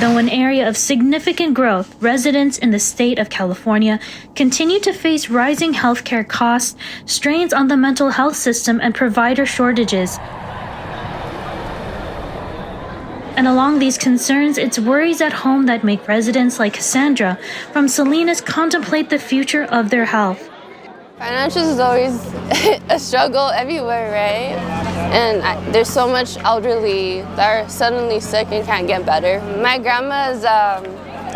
Though an area of significant growth, residents in the state of California continue to face rising healthcare costs, strains on the mental health system, and provider shortages. And along these concerns, it's worries at home that make residents like Cassandra from Salinas contemplate the future of their health. Financial is always a struggle everywhere, right? And there's so much elderly that are suddenly sick and can't get better. My grandma is a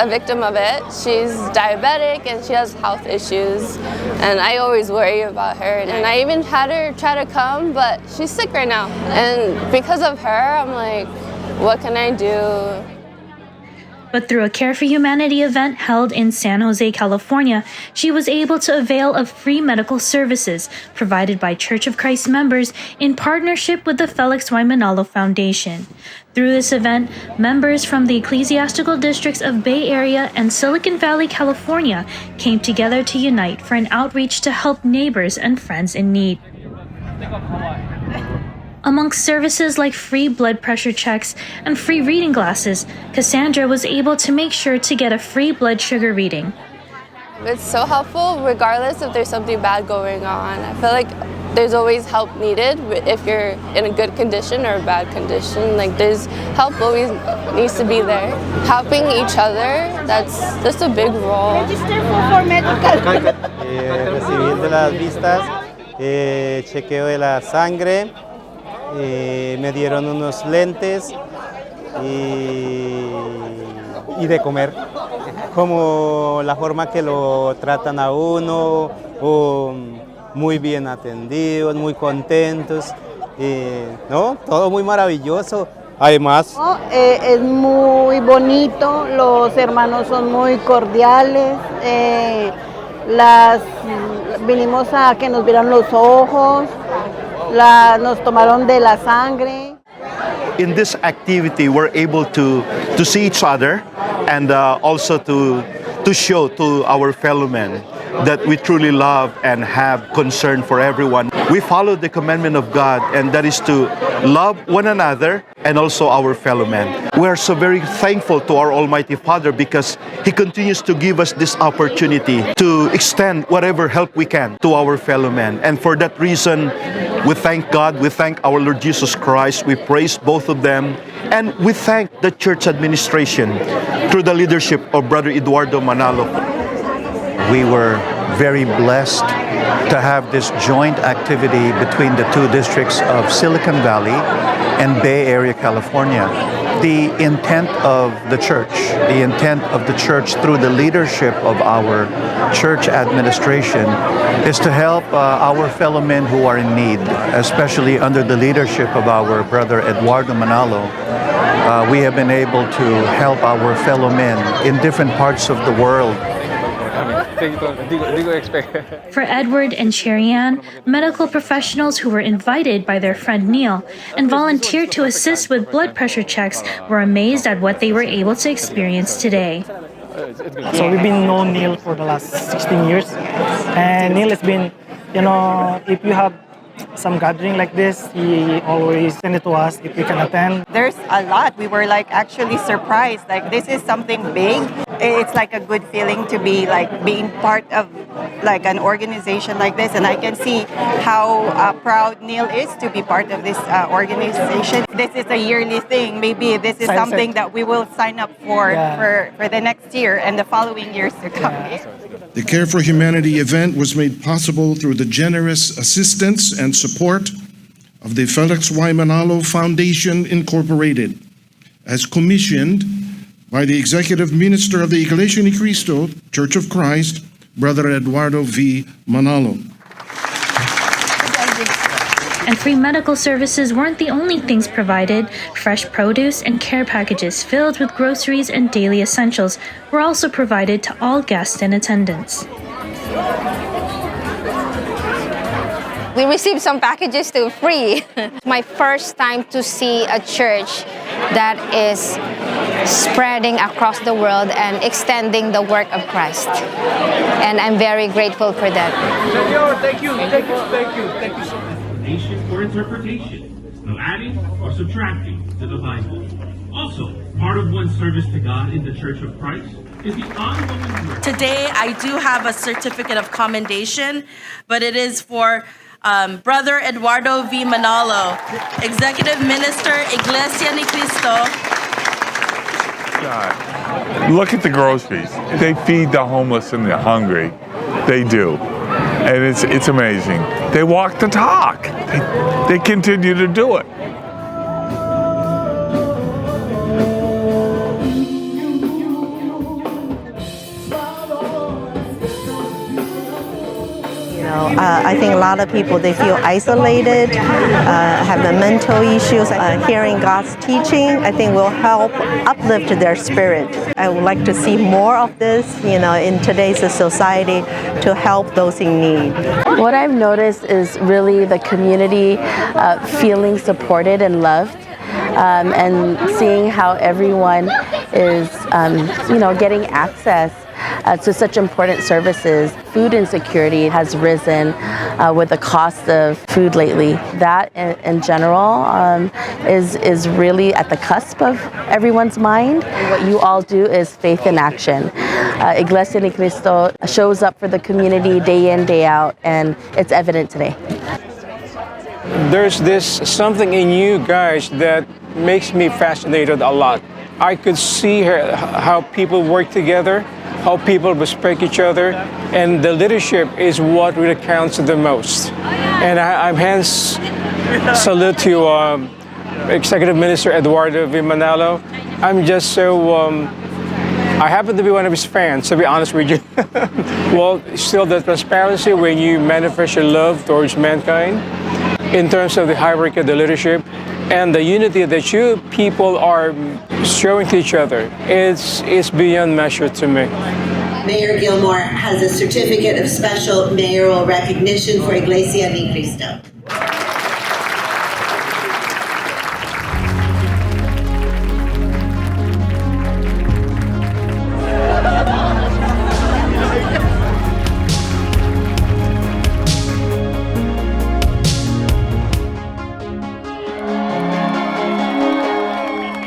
victim of it. She's diabetic and she has health issues, and I always worry about her. And I even had her try to come, but she's sick right now. And because of her, I'm like, what can I do? But through a Care for Humanity event held in San Jose, California, she was able to avail of free medical services provided by Church of Christ members in partnership with the Felix Manalo Foundation. Through this event, members from the ecclesiastical districts of Bay Area and Silicon Valley, California, came together to unite for an outreach to help neighbors and friends in need. Amongst services like free blood pressure checks and free reading glasses, Cassandra was able to make sure to get a free blood sugar reading. It's so helpful regardless if there's something bad going on. I feel like there's always help needed if you're in a good condition or a bad condition. Like there's help always needs to be there. Helping each other, that's a big role. Register for medical. Recibiendo las vistas, chequeo de la sangre. Me dieron unos lentes y de comer, como la forma que lo tratan a uno, o muy bien atendidos, muy contentos, ¿no? Todo muy maravilloso. Además, es muy bonito, los hermanos son muy cordiales, vinimos a que nos vieran los ojos. Nos tomaron de la sangre. In this activity, we're able to see each other and also to show to our fellow men that we truly love and have concern for everyone. We follow the commandment of God, and that is to love one another and also our fellow men. We are so very thankful to our Almighty Father because He continues to give us this opportunity to extend whatever help we can to our fellow men. And for that reason, we thank God, we thank our Lord Jesus Christ, we praise both of them, and we thank the church administration through the leadership of Brother Eduardo Manalo. We were very blessed to have this joint activity between the two districts of Silicon Valley and Bay Area, California. The intent of the church through the leadership of our church administration is to help our fellow men who are in need, especially under the leadership of our brother Eduardo Manalo. We have been able to help our fellow men in different parts of the world. For Edward and Sherry Ann, medical professionals who were invited by their friend Neil and volunteered to assist with blood pressure checks were amazed at what they were able to experience today. So we've been known Neil for the last 16 years, and Neil has been, if you have some gathering like this, he always send it to us if we can attend. There's a lot. We were actually surprised. This is something big. It's a good feeling to be being part of an organization like this, and I can see how proud Neil is to be part of this organization. This is a yearly thing. Maybe this is something that we will sign up for the next year and the following years to come. The Care for Humanity event was made possible through the generous assistance and support of the Felix Manalo Foundation Incorporated, as commissioned by the Executive Minister of the Iglesia ni Cristo, Church of Christ, Brother Eduardo V. Manalo. And free medical services weren't the only things provided. Fresh produce and care packages filled with groceries and daily essentials were also provided to all guests in attendance. We received some packages too, free. My first time to see a church that is spreading across the world and extending the work of Christ. And I'm very grateful for that. Senor, thank you so much. Or interpretation of adding or subtracting to the Bible. Also, part of one's service to God in the Church of Christ is the ongoing work. Today, I do have a certificate of commendation, but it is for Brother Eduardo V. Manalo, Executive Minister, Iglesia ni Cristo. God. Look at the groceries. They feed the homeless and the hungry. They do. And it's amazing. They walk the talk. They continue to do it. I think a lot of people, they feel isolated, have the mental issues. Hearing God's teaching, I think will help uplift their spirit. I would like to see more of this, in today's society to help those in need. What I've noticed is really the community feeling supported and loved, and seeing how everyone is, getting access to such important services. Food insecurity has risen with the cost of food lately. That in general is really at the cusp of everyone's mind. What you all do is faith in action. Iglesia ni Cristo shows up for the community day in, day out, and it's evident today. There's this something in you guys that makes me fascinated a lot. I could see how people work together, how people respect each other, and the leadership is what really counts the most. And I'm hence salute to Executive Minister Eduardo V. Manalo. I'm just so, I happen to be one of his fans, to be honest with you. Well, still the transparency when you manifest your love towards mankind in terms of the hierarchy of the leadership, and the unity that you people are showing to each other, it's beyond measure to me. Mayor Gilmore has a certificate of special mayoral recognition for Iglesia ni Cristo.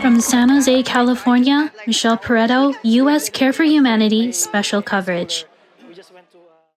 From San Jose, California, Michelle Pareto, U.S. Care for Humanity Special Coverage.